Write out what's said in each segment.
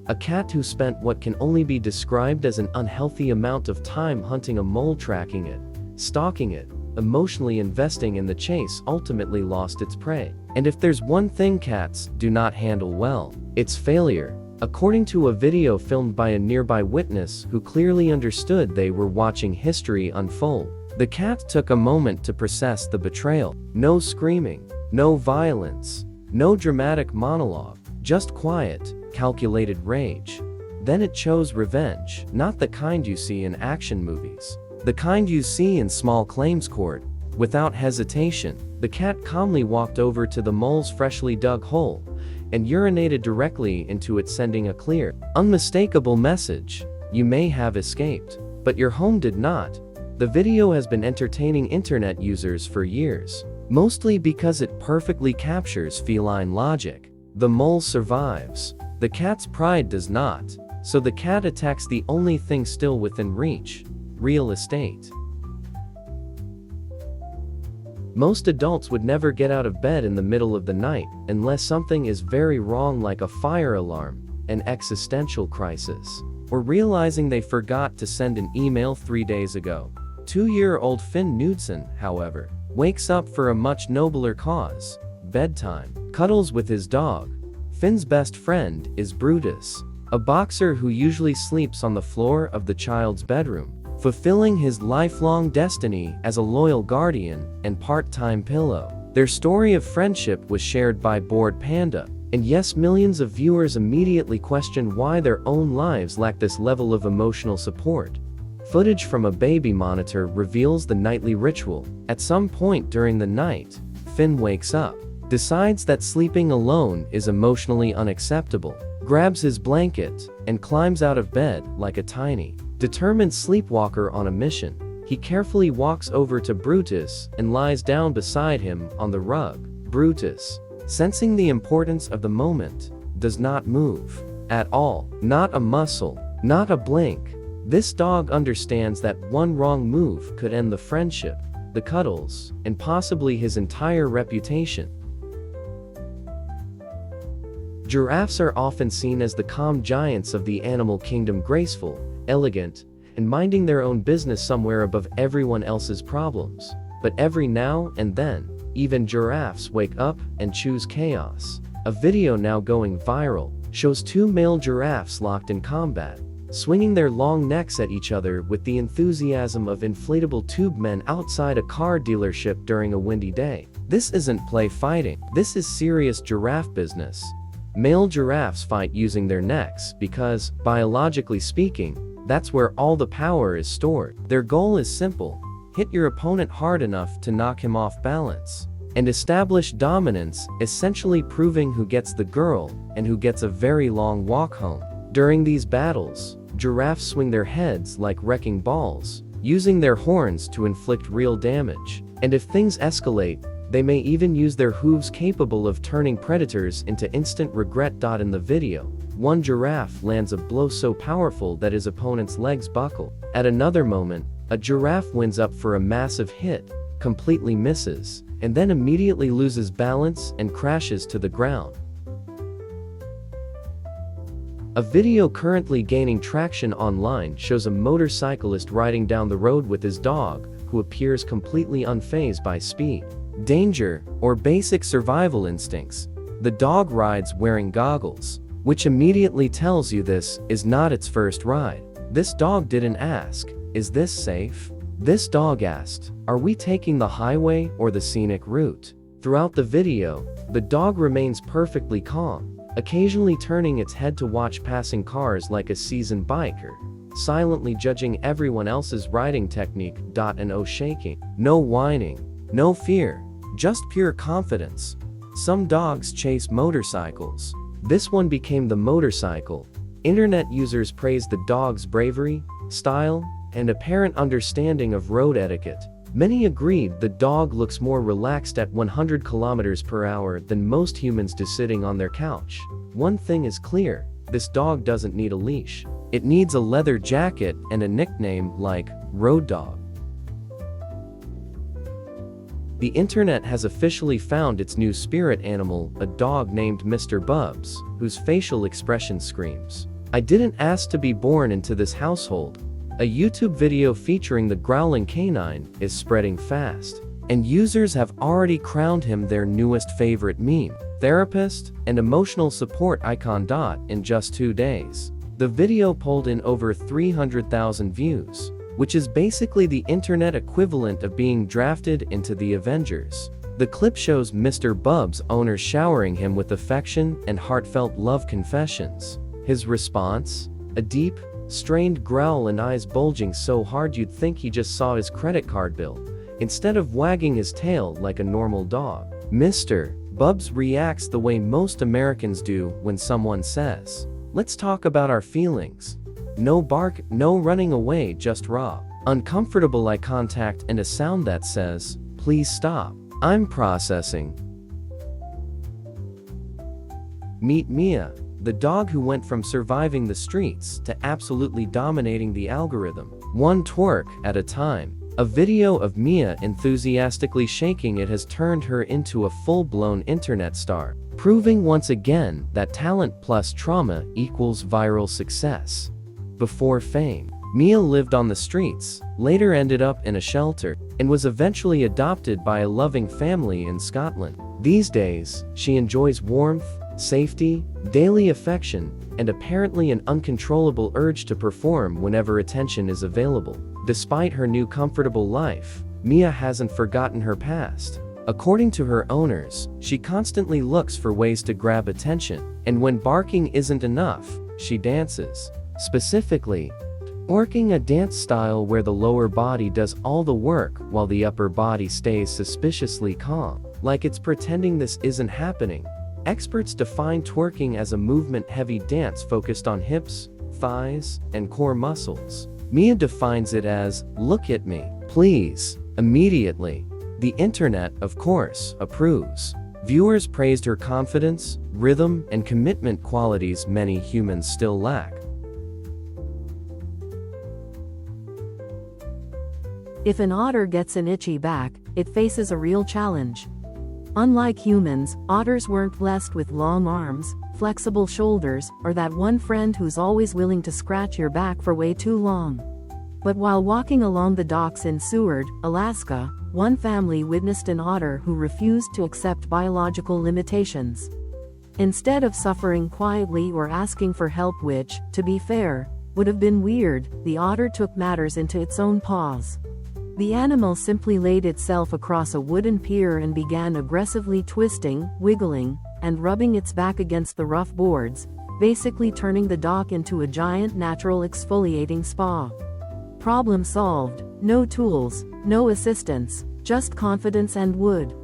A cat who spent what can only be described as an unhealthy amount of time hunting a mole, tracking it, stalking it, emotionally investing in the chase, ultimately lost its prey. And if there's one thing cats do not handle well, it's failure. According to a video filmed by a nearby witness who clearly understood they were watching history unfold, the cat took a moment to process the betrayal. No screaming, no violence, no dramatic monologue, just quiet, calculated rage. Then it chose revenge, not the kind you see in action movies, the kind you see in small claims court. Without hesitation, the cat calmly walked over to the mole's freshly dug hole and urinated directly into it, sending a clear, unmistakable message: you may have escaped, but your home did not. The video has been entertaining internet users for years, mostly because it perfectly captures feline logic. The mole survives, the cat's pride does not, so the cat attacks the only thing still within reach: real estate. Most adults would never get out of bed in the middle of the night unless something is very wrong, like a fire alarm, an existential crisis, or realizing they forgot to send an email 3 days ago. 2-year-old Finn Knudsen, however, wakes up for a much nobler cause: bedtime. Cuddles with his dog. Finn's best friend is Brutus, a boxer who usually sleeps on the floor of the child's bedroom, fulfilling his lifelong destiny as a loyal guardian and part-time pillow. Their story of friendship was shared by Bored Panda, and yes, millions of viewers immediately questioned why their own lives lack this level of emotional support. Footage from a baby monitor reveals the nightly ritual. At some point during the night, Finn wakes up, decides that sleeping alone is emotionally unacceptable, grabs his blanket, and climbs out of bed like a tiny, determined sleepwalker on a mission. He carefully walks over to Brutus and lies down beside him on the rug. Brutus, sensing the importance of the moment, does not move at all. Not a muscle, not a blink. This dog understands that one wrong move could end the friendship, the cuddles, and possibly his entire reputation. Giraffes are often seen as the calm giants of the animal kingdom, graceful, elegant, and minding their own business somewhere above everyone else's problems. But every now and then, even giraffes wake up and choose chaos. A video now going viral shows 2 male giraffes locked in combat, swinging their long necks at each other with the enthusiasm of inflatable tube men outside a car dealership during a windy day. This isn't play fighting, this is serious giraffe business. Male giraffes fight using their necks because, biologically speaking, that's where all the power is stored. Their goal is simple: hit your opponent hard enough to knock him off balance, and establish dominance, essentially proving who gets the girl and who gets a very long walk home. During these battles, giraffes swing their heads like wrecking balls, using their horns to inflict real damage. And if things escalate, they may even use their hooves, capable of turning predators into instant regret. In the video, one giraffe lands a blow so powerful that his opponent's legs buckle. At another moment, a giraffe winds up for a massive hit, completely misses, and then immediately loses balance and crashes to the ground. A video currently gaining traction online shows a motorcyclist riding down the road with his dog, who appears completely unfazed by speed, danger, or basic survival instincts. The dog rides wearing goggles, which immediately tells you this is not its first ride. This dog didn't ask, "Is this safe?" This dog asked, "Are we taking the highway or the scenic route?" Throughout the video, the dog remains perfectly calm, occasionally turning its head to watch passing cars like a seasoned biker, silently judging everyone else's riding technique. And no shaking, no whining, no fear, just pure confidence. Some dogs chase motorcycles. This one became the motorcycle. Internet users praised the dog's bravery, style, and apparent understanding of road etiquette. Many agreed the dog looks more relaxed at 100 kilometers per hour than most humans do sitting on their couch. One thing is clear: this dog doesn't need a leash. It needs a leather jacket and a nickname like Road Dog. The internet has officially found its new spirit animal, a dog named Mr. Bubs, whose facial expression screams, I didn't ask to be born into this household. A YouTube video featuring the growling canine is spreading fast, and users have already crowned him their newest favorite meme, therapist, and emotional support icon. In just 2 days, the video pulled in over 300,000 views, which is basically the internet equivalent of being drafted into the Avengers. The clip shows Mr. Bub's owner showering him with affection and heartfelt love confessions. His response? A deep, strained growl and eyes bulging so hard you'd think he just saw his credit card bill, instead of wagging his tail like a normal dog. Mr. Bubs reacts the way most Americans do when someone says, "Let's talk about our feelings." No bark, no running away, just raw, uncomfortable eye contact and a sound that says, "Please stop. I'm processing." Meet Mia, the dog who went from surviving the streets to absolutely dominating the algorithm, one twerk at a time. A video of Mia enthusiastically shaking it has turned her into a full-blown internet star, proving once again that talent plus trauma equals viral success. Before fame, Mia lived on the streets, later ended up in a shelter, and was eventually adopted by a loving family in Scotland. These days, she enjoys warmth, safety, daily affection, and apparently an uncontrollable urge to perform whenever attention is available. Despite her new comfortable life, Mia hasn't forgotten her past. According to her owners, she constantly looks for ways to grab attention, and when barking isn't enough, she dances. Specifically, working a dance style where the lower body does all the work while the upper body stays suspiciously calm, like it's pretending this isn't happening. Experts define twerking as a movement-heavy dance focused on hips, thighs, and core muscles. Mia defines it as, "Look at me, please," immediately. The internet, of course, approves. Viewers praised her confidence, rhythm, and commitment, qualities many humans still lack. If an otter gets an itchy back, it faces a real challenge. Unlike humans, otters weren't blessed with long arms, flexible shoulders, or that one friend who's always willing to scratch your back for way too long. But while walking along the docks in Seward, Alaska, one family witnessed an otter who refused to accept biological limitations. Instead of suffering quietly or asking for help, which, to be fair, would have been weird, the otter took matters into its own paws. The animal simply laid itself across a wooden pier and began aggressively twisting, wiggling, and rubbing its back against the rough boards, basically turning the dock into a giant natural exfoliating spa. Problem solved. No tools, no assistance, just confidence and wood.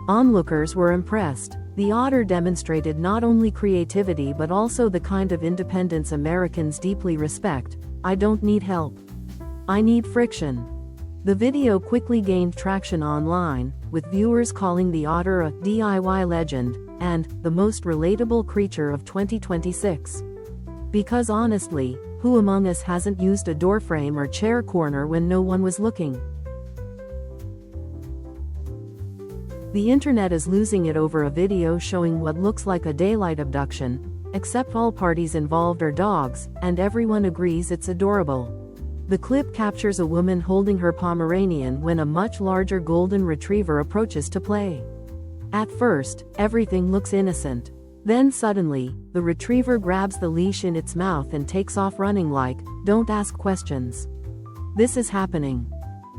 Onlookers were impressed. The otter demonstrated not only creativity but also the kind of independence Americans deeply respect. "I don't need help. I need friction." The video quickly gained traction online, with viewers calling the otter a DIY legend and the most relatable creature of 2026. Because honestly, who among us hasn't used a doorframe or chair corner when no one was looking? The internet is losing it over a video showing what looks like a daylight abduction, except all parties involved are dogs, and everyone agrees it's adorable. The clip captures a woman holding her Pomeranian when a much larger golden retriever approaches to play. At first, everything looks innocent. Then suddenly, the retriever grabs the leash in its mouth and takes off running like, "Don't ask questions." This is happening.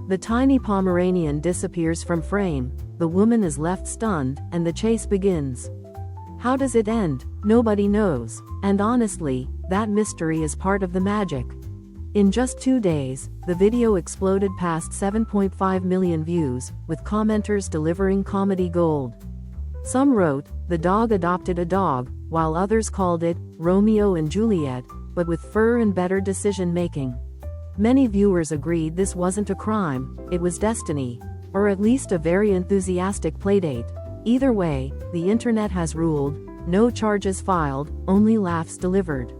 The tiny Pomeranian disappears from frame, the woman is left stunned, and the chase begins. How does it end? Nobody knows. And honestly, that mystery is part of the magic. In just 2 days, the video exploded past 7.5 million views, with commenters delivering comedy gold. Some wrote, "The dog adopted a dog," while others called it Romeo and Juliet, but with fur and better decision-making. Many viewers agreed this wasn't a crime, it was destiny, or at least a very enthusiastic playdate. Either way, the internet has ruled, no charges filed, only laughs delivered.